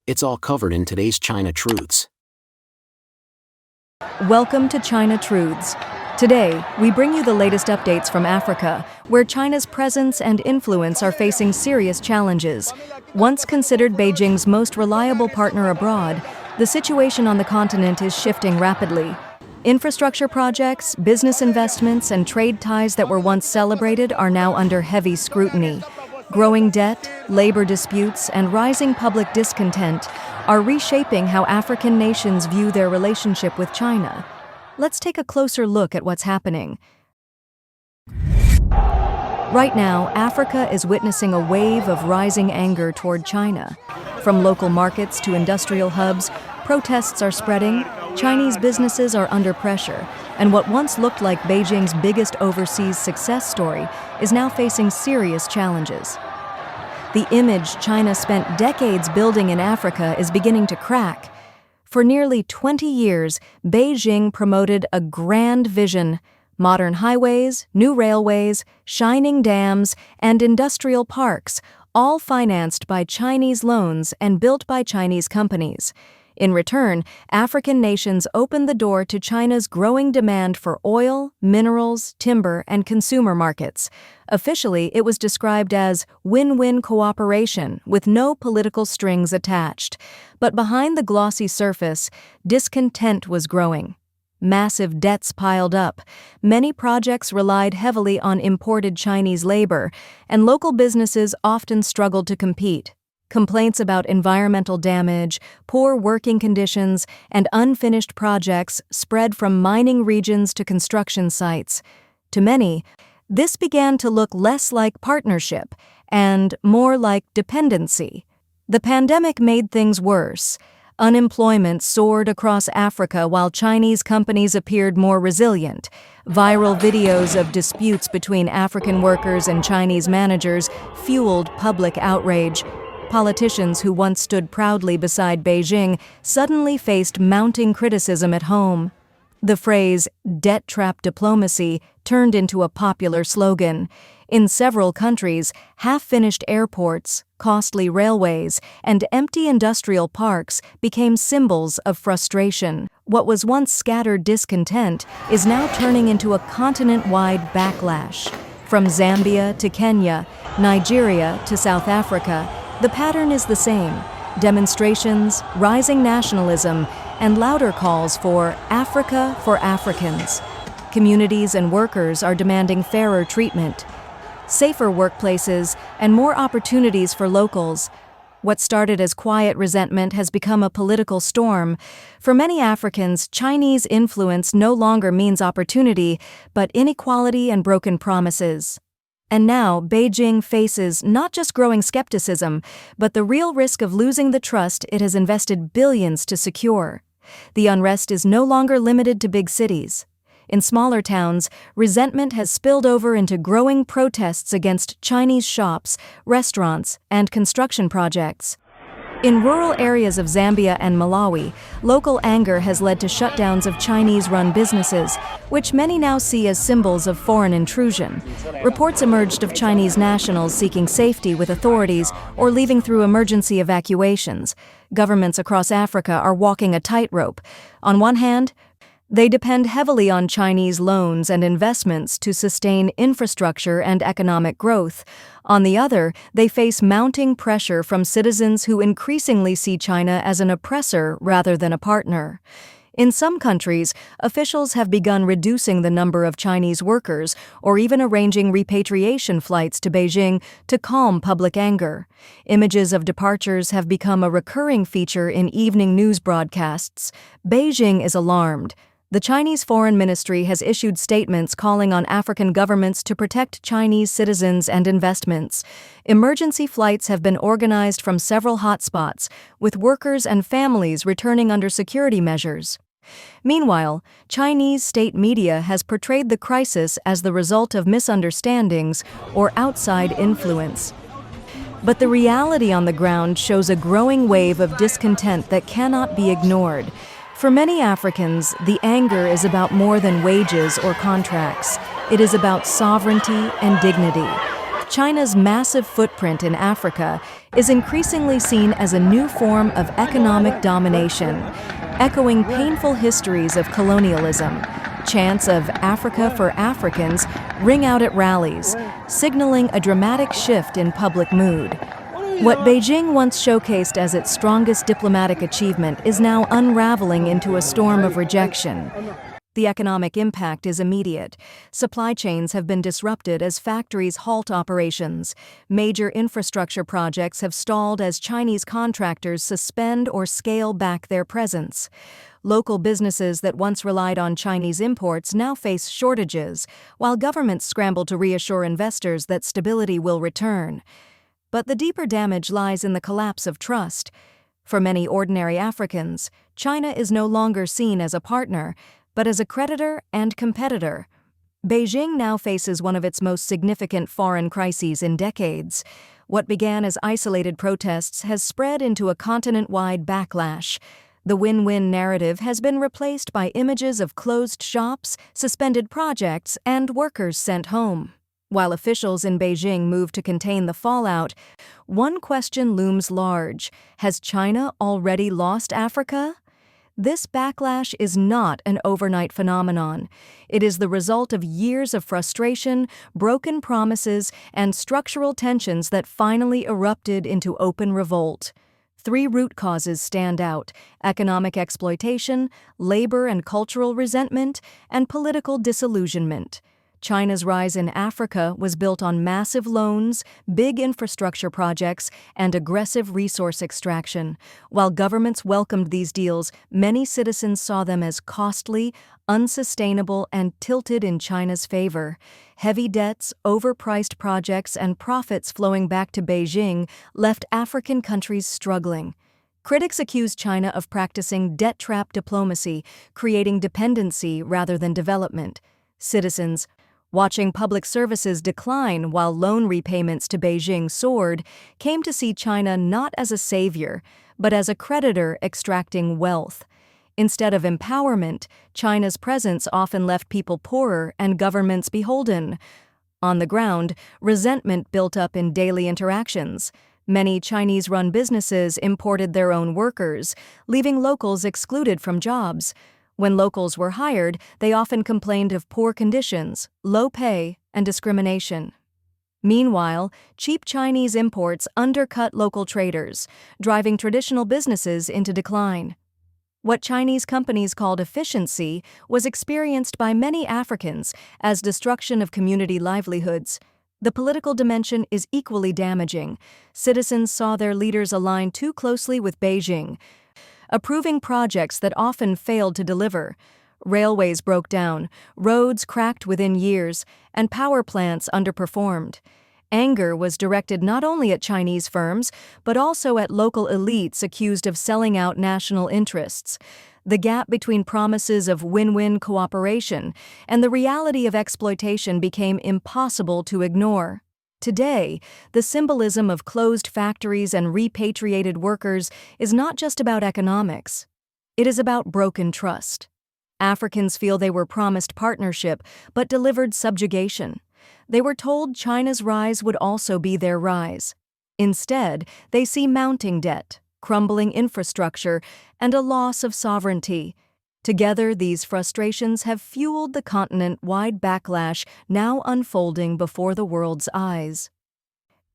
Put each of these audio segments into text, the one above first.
It's all covered in today's China Truths. Welcome to China Truths. Today, we bring you the latest updates from Africa, where China's presence and influence are facing serious challenges. Once considered Beijing's most reliable partner abroad, the situation on the continent is shifting rapidly. Infrastructure projects, business investments, and trade ties that were once celebrated are now under heavy scrutiny. Growing debt, labor disputes, and rising public discontent are reshaping how African nations view their relationship with China. Let's take a closer look at what's happening. Right now, Africa is witnessing a wave of rising anger toward China. From local markets to industrial hubs, protests are spreading, Chinese businesses are under pressure, and what once looked like Beijing's biggest overseas success story is now facing serious challenges. The image China spent decades building in Africa is beginning to crack. For nearly 20 years, Beijing promoted a grand vision: modern highways, new railways, shining dams, and industrial parks, all financed by Chinese loans and built by Chinese companies. In return, African nations opened the door to China's growing demand for oil, minerals, timber, and consumer markets. Officially, it was described as win-win cooperation with no political strings attached. But behind the glossy surface, discontent was growing. Massive debts piled up. Many projects relied heavily on imported Chinese labor, and local businesses often struggled to compete. Complaints about environmental damage, poor working conditions, and unfinished projects spread from mining regions to construction sites. To many, this began to look less like partnership and more like dependency. The pandemic made things worse. Unemployment soared across Africa while Chinese companies appeared more resilient. Viral videos of disputes between African workers and Chinese managers fueled public outrage. Politicians who once stood proudly beside Beijing suddenly faced mounting criticism at home. The phrase "debt trap diplomacy" turned into a popular slogan. In several countries, half-finished airports, costly railways, and empty industrial parks became symbols of frustration. What was once scattered discontent is now turning into a continent-wide backlash. From Zambia to Kenya, Nigeria to South Africa, the pattern is the same: demonstrations, rising nationalism, and louder calls for Africa for Africans. Communities and workers are demanding fairer treatment, safer workplaces, and more opportunities for locals. What started as quiet resentment has become a political storm. For many Africans, Chinese influence no longer means opportunity, but inequality and broken promises. And now, Beijing faces not just growing skepticism, but the real risk of losing the trust it has invested billions to secure. The unrest is no longer limited to big cities. In smaller towns, resentment has spilled over into growing protests against Chinese shops, restaurants, and construction projects. In rural areas of Zambia and Malawi, local anger has led to shutdowns of Chinese-run businesses, which many now see as symbols of foreign intrusion. Reports emerged of Chinese nationals seeking safety with authorities or leaving through emergency evacuations. Governments across Africa are walking a tightrope. On one hand, they depend heavily on Chinese loans and investments to sustain infrastructure and economic growth. On the other, they face mounting pressure from citizens who increasingly see China as an oppressor rather than a partner. In some countries, officials have begun reducing the number of Chinese workers or even arranging repatriation flights to Beijing to calm public anger. Images of departures have become a recurring feature in evening news broadcasts. Beijing is alarmed. The Chinese Foreign Ministry has issued statements calling on African governments to protect Chinese citizens and investments. Emergency flights have been organized from several hotspots, with workers and families returning under security measures. Meanwhile, Chinese state media has portrayed the crisis as the result of misunderstandings or outside influence. But the reality on the ground shows a growing wave of discontent that cannot be ignored. For many Africans, the anger is about more than wages or contracts. It is about sovereignty and dignity. China's massive footprint in Africa is increasingly seen as a new form of economic domination, echoing painful histories of colonialism. Chants of Africa for Africans ring out at rallies, signaling a dramatic shift in public mood. What Beijing once showcased as its strongest diplomatic achievement is now unraveling into a storm of rejection. The economic impact is immediate. Supply chains have been disrupted as factories halt operations. Major infrastructure projects have stalled as Chinese contractors suspend or scale back their presence. Local businesses that once relied on Chinese imports now face shortages, while governments scramble to reassure investors that stability will return. But the deeper damage lies in the collapse of trust. For many ordinary Africans, China is no longer seen as a partner, but as a creditor and competitor. Beijing now faces one of its most significant foreign crises in decades. What began as isolated protests has spread into a continent-wide backlash. The win-win narrative has been replaced by images of closed shops, suspended projects, and workers sent home. While officials in Beijing move to contain the fallout, one question looms large: has China already lost Africa? This backlash is not an overnight phenomenon. It is the result of years of frustration, broken promises, and structural tensions that finally erupted into open revolt. Three root causes stand out: economic exploitation, labor and cultural resentment, and political disillusionment. China's rise in Africa was built on massive loans, big infrastructure projects, and aggressive resource extraction. While governments welcomed these deals, many citizens saw them as costly, unsustainable, and tilted in China's favor. Heavy debts, overpriced projects, and profits flowing back to Beijing left African countries struggling. Critics accuse China of practicing debt trap diplomacy, creating dependency rather than development. Citizens, watching public services decline while loan repayments to Beijing soared, came to see China not as a savior, but as a creditor extracting wealth. Instead of empowerment, China's presence often left people poorer and governments beholden. On the ground, resentment built up in daily interactions. Many Chinese-run businesses imported their own workers, leaving locals excluded from jobs. When locals were hired, they often complained of poor conditions, low pay, and discrimination. Meanwhile, cheap Chinese imports undercut local traders, driving traditional businesses into decline. What Chinese companies called efficiency was experienced by many Africans as destruction of community livelihoods. The political dimension is equally damaging. Citizens saw their leaders align too closely with Beijing, approving projects that often failed to deliver. Railways broke down, roads cracked within years, and power plants underperformed. Anger was directed not only at Chinese firms, but also at local elites accused of selling out national interests. The gap between promises of win-win cooperation and the reality of exploitation became impossible to ignore. Today, the symbolism of closed factories and repatriated workers is not just about economics. It is about broken trust. Africans feel they were promised partnership but delivered subjugation. They were told China's rise would also be their rise. Instead, they see mounting debt, crumbling infrastructure, and a loss of sovereignty. Together, these frustrations have fueled the continent-wide backlash now unfolding before the world's eyes.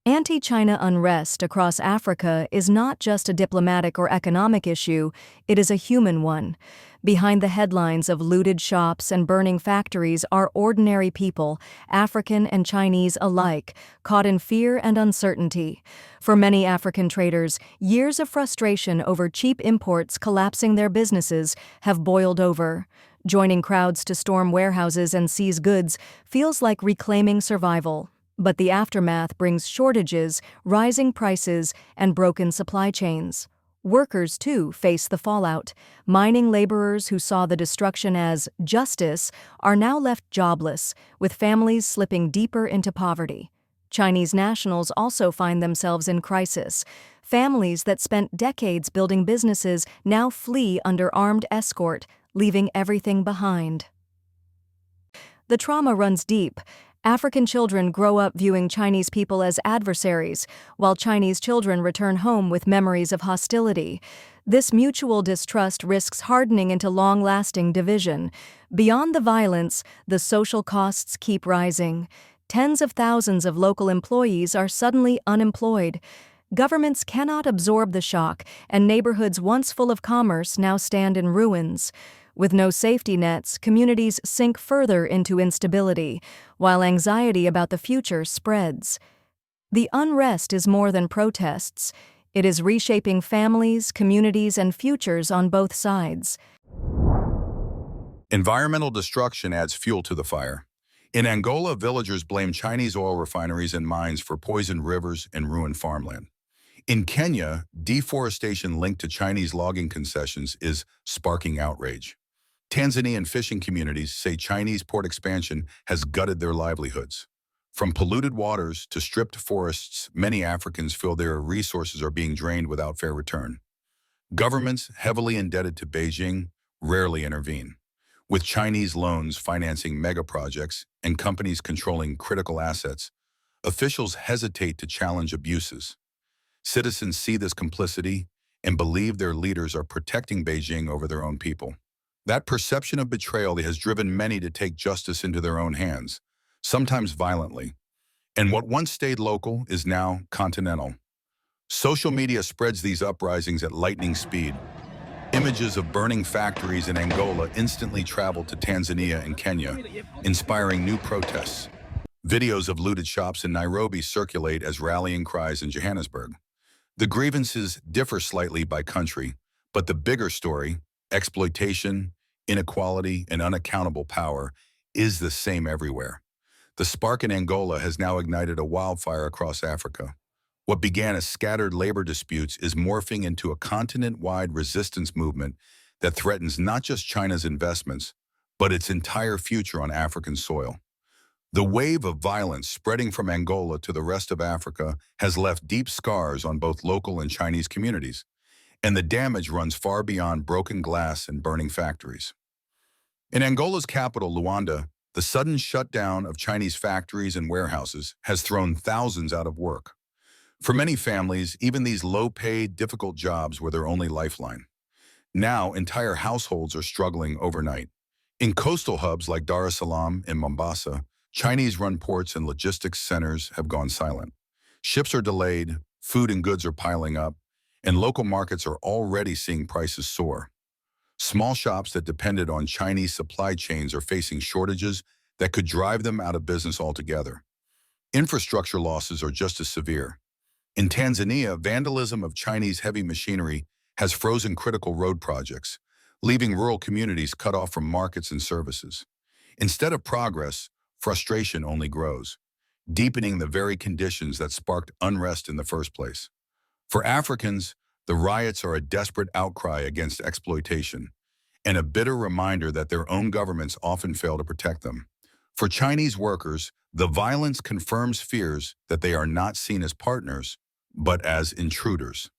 Anti-China unrest across Africa is not just a diplomatic or economic issue, it is a human one. Behind the headlines of looted shops and burning factories are ordinary people, African and Chinese alike, caught in fear and uncertainty. For many African traders, years of frustration over cheap imports collapsing their businesses have boiled over. Joining crowds to storm warehouses and seize goods feels like reclaiming survival. But the aftermath brings shortages, rising prices, and broken supply chains. Workers, too, face the fallout. Mining laborers who saw the destruction as justice are now left jobless, with families slipping deeper into poverty. Chinese nationals also find themselves in crisis. Families that spent decades building businesses now flee under armed escort, leaving everything behind. The trauma runs deep. African children grow up viewing Chinese people as adversaries, while Chinese children return home with memories of hostility. This mutual distrust risks hardening into long-lasting division. Beyond the violence, the social costs keep rising. Tens of thousands of local employees are suddenly unemployed. Governments cannot absorb the shock, and neighborhoods once full of commerce now stand in ruins. With no safety nets, communities sink further into instability, while anxiety about the future spreads. The unrest is more than protests. It is reshaping families, communities, and futures on both sides. Environmental destruction adds fuel to the fire. In Angola, villagers blame Chinese oil refineries and mines for poisoned rivers and ruined farmland. In Kenya, deforestation linked to Chinese logging concessions is sparking outrage. Tanzanian fishing communities say Chinese port expansion has gutted their livelihoods. From polluted waters to stripped forests, many Africans feel their resources are being drained without fair return. Governments heavily indebted to Beijing rarely intervene. With Chinese loans financing mega projects and companies controlling critical assets, officials hesitate to challenge abuses. Citizens see this complicity and believe their leaders are protecting Beijing over their own people. That perception of betrayal has driven many to take justice into their own hands, sometimes violently. And what once stayed local is now continental. Social media spreads these uprisings at lightning speed. Images of burning factories in Angola instantly travel to Tanzania and Kenya, inspiring new protests. Videos of looted shops in Nairobi circulate as rallying cries in Johannesburg. The grievances differ slightly by country, but the bigger story, exploitation, inequality, and unaccountable power, is the same everywhere. The spark in Angola has now ignited a wildfire across Africa. What began as scattered labor disputes is morphing into a continent-wide resistance movement that threatens not just China's investments, but its entire future on African soil. The wave of violence spreading from Angola to the rest of Africa has left deep scars on both local and Chinese communities, and the damage runs far beyond broken glass and burning factories. In Angola's capital, Luanda, the sudden shutdown of Chinese factories and warehouses has thrown thousands out of work. For many families, even these low-paid, difficult jobs were their only lifeline. Now, entire households are struggling overnight. In coastal hubs like Dar es Salaam and Mombasa, Chinese-run ports and logistics centers have gone silent. Ships are delayed, food and goods are piling up, and local markets are already seeing prices soar. Small shops that depended on Chinese supply chains are facing shortages that could drive them out of business altogether. Infrastructure losses are just as severe. In Tanzania, vandalism of Chinese heavy machinery has frozen critical road projects, leaving rural communities cut off from markets and services. Instead of progress, frustration only grows, deepening the very conditions that sparked unrest in the first place. For Africans, the riots are a desperate outcry against exploitation and a bitter reminder that their own governments often fail to protect them. For Chinese workers, the violence confirms fears that they are not seen as partners, but as intruders.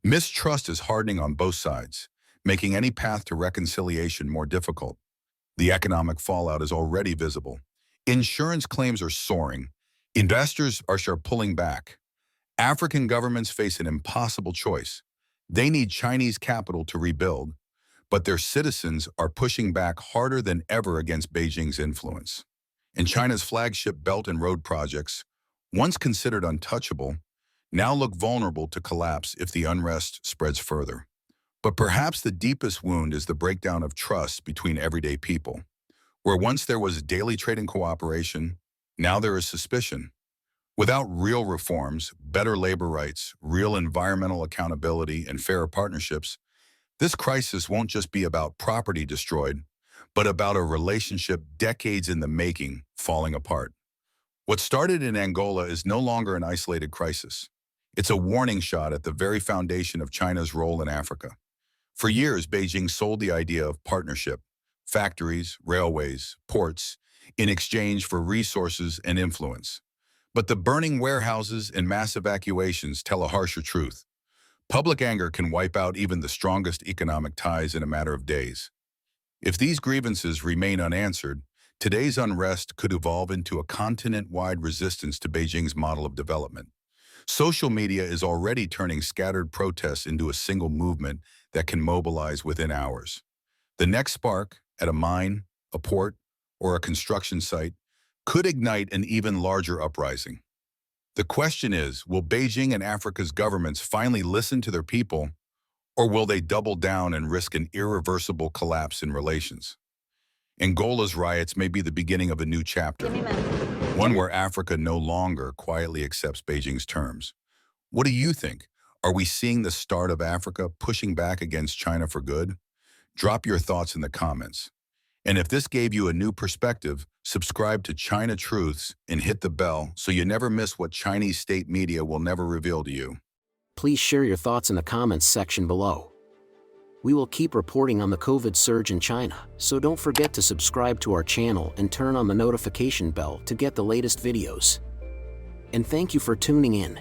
Mistrust is hardening on both sides, making any path to reconciliation more difficult. The economic fallout is already visible. Insurance claims are soaring. Investors are pulling back. African governments face an impossible choice. They need Chinese capital to rebuild, but their citizens are pushing back harder than ever against Beijing's influence. And China's flagship Belt and Road projects, once considered untouchable, now look vulnerable to collapse if the unrest spreads further. But perhaps the deepest wound is the breakdown of trust between everyday people. Where once there was daily trade and cooperation, now there is suspicion. Without real reforms, better labor rights, real environmental accountability, and fairer partnerships, this crisis won't just be about property destroyed, but about a relationship decades in the making falling apart. What started in Angola is no longer an isolated crisis. It's a warning shot at the very foundation of China's role in Africa. For years, Beijing sold the idea of partnership, factories, railways, ports, in exchange for resources and influence. But the burning warehouses and mass evacuations tell a harsher truth. Public anger can wipe out even the strongest economic ties in a matter of days. If these grievances remain unanswered, Today's unrest could evolve into a continent-wide resistance to Beijing's model of development. Social media is already turning scattered protests into a single movement that can mobilize within hours. The next spark, at a mine, a port, or a construction site, could ignite an even larger uprising. The question is, will Beijing and Africa's governments finally listen to their people, or will they double down and risk an irreversible collapse in relations? Angola's riots may be the beginning of a new chapter, one where Africa no longer quietly accepts Beijing's terms. What do you think? Are we seeing the start of Africa pushing back against China for good? Drop your thoughts in the comments. And if this gave you a new perspective, subscribe to China Truths and hit the bell so you never miss what Chinese state media will never reveal to you. Please share your thoughts in the comments section below. We will keep reporting on the COVID surge in China, so don't forget to subscribe to our channel and turn on the notification bell to get the latest videos. And thank you for tuning in.